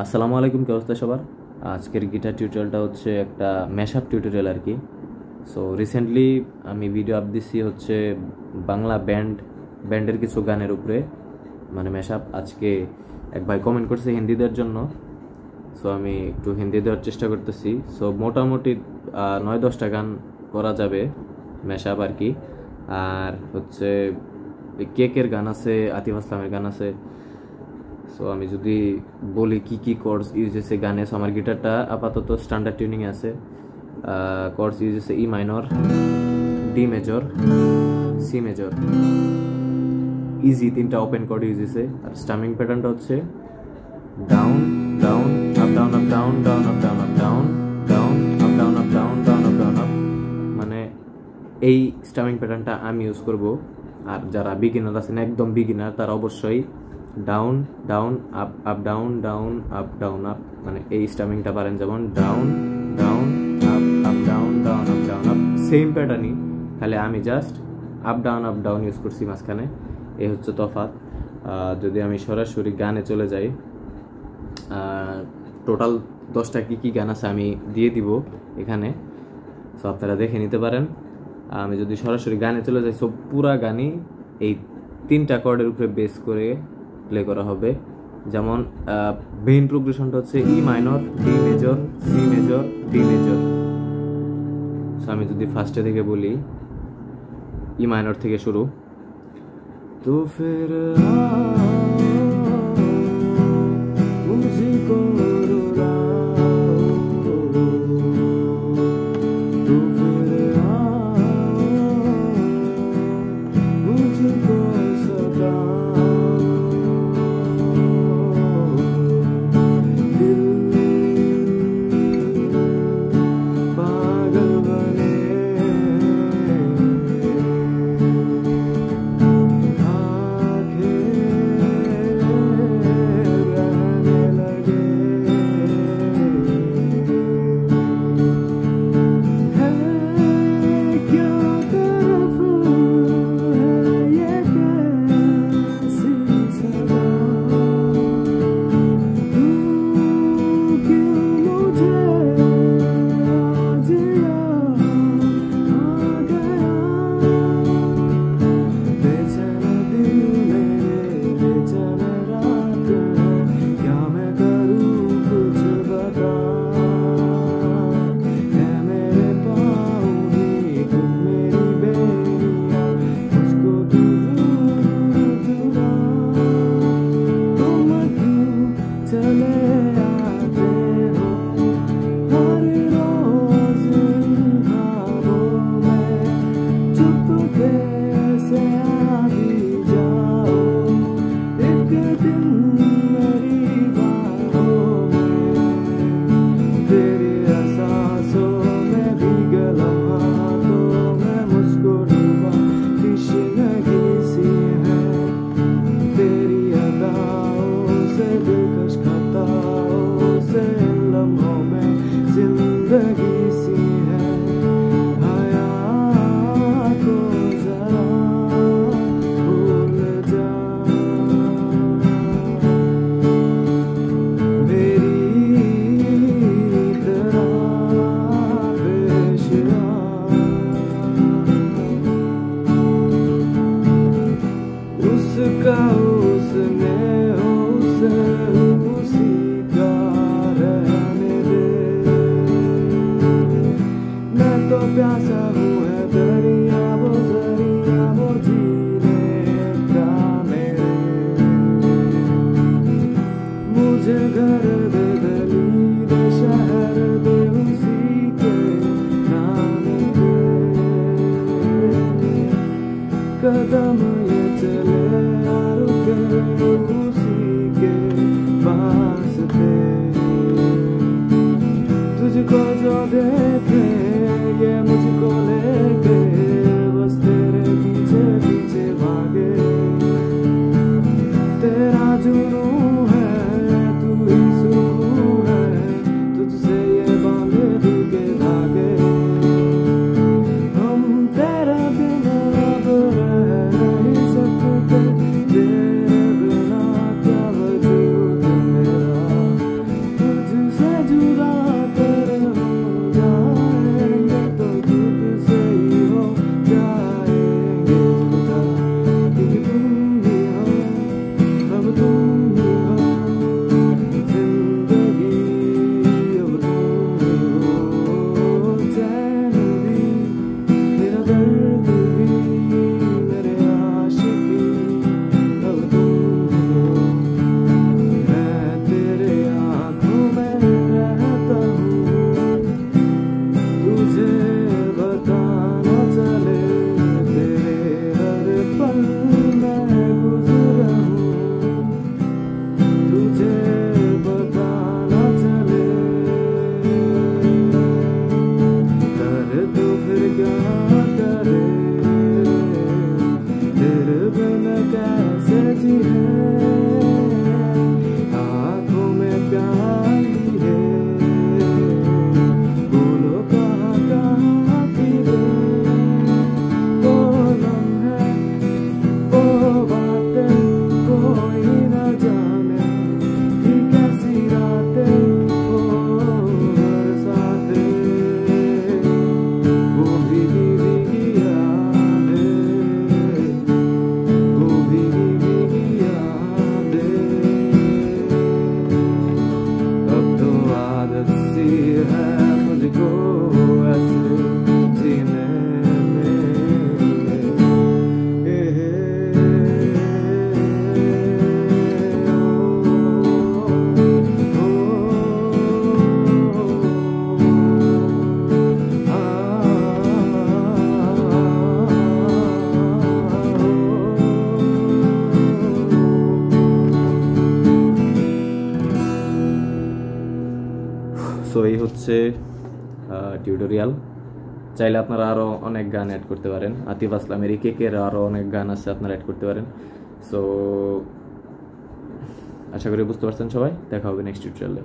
আসসালামু আলাইকুম, কি অবস্থা সবার। আজকের গিটার টিউটোরিয়ালটা হচ্ছে একটা ম্যাশআপ টিউটোরিয়াল আর কি। সো রিসেন্টলি আমি ভিডিও আপ দিচ্ছি হচ্ছে বাংলা ব্যান্ডের কিছু গানের উপরে, মানে ম্যাশআপ। আজকে এক ভাই কমেন্ট করছে হিন্দি দেওয়ার জন্য, সো আমি একটু হিন্দি দেওয়ার চেষ্টা করতেছি। সো মোটামুটি 9-10টা গান করা যাবে ম্যাশআপ আর কি। আর হচ্ছে কেকের গান আছে, আতিফ আসলামের গান আছে। সো আমি যদি বলি কি কি কর্ডস ইউজ হয়েছে গানে, সো আমার গিটারটা আপাতত স্ট্যান্ডার্ড টিউনিং আছে। কর্ডস ইউজ হয়েছে E minor, D major, C major, easy, 3টা ওপেন কর্ড ইউজ হয়েছে। আর স্টামিং প্যাটার্নটা হচ্ছে down down up down up down down up down up down down up down up down down up down up, মানে এই স্টামিং প্যাটার্নটা আমি use করব। আর যারা বিগিনার আছেন, একদম বিগিনার, তারা অবশ্যই down down up up down down up down up, মানে এই স্টামিংটা পারেন। যেমন down down up up down down up down up, same প্যাটার্নই, খালি আমি জাস্ট আপ ডাউন ইউজ করছি মাঝখানে। এই হচ্ছে তফাৎ। যদি আমি সরাসরি গানে চলে যাই, টোটাল 10টা কি গান আছে আমি দিয়ে দিব এখানে, সো আপনারা দেখে নিতে পারেন। আমি যদি সরাসরি গানে চলে যাই, সব পুরা গানই এই 3টা কর্ডের উপরে বেস করে প্লে করা হবে। যেমন মেইন প্রোগ্রেশনটা হচ্ছে E minor, D major, C major, D major. So আমি যদি ফার্স্টে থেকে বলি, ই মাইনর থেকে শুরু। তো ফির মুঝকো कदम ये चले रुके उसी के वास्ते, तुझको जो देखे ये मुझको लेके, बस तेरे पीछे पीछे भागे। तेरा जुनू है तू ही सुकून है, तुझसे ये बांधे दिल के धागे। हम तेरा बिना अब रह नहीं सकते, तेरे बिना क्या वजूद मेरा। সো এই হচ্ছে টিউটোরিয়াল। চাইলে আপনারা আরও অনেক গান অ্যাড করতে পারেন, আতিফ আসলামের কেকের আরও অনেক গান আছে, আপনারা অ্যাড করতে পারেন। সো আশা করি বুঝতে পারছেন সবাই। দেখা হবে নেক্সট টিউটোরিয়ালে।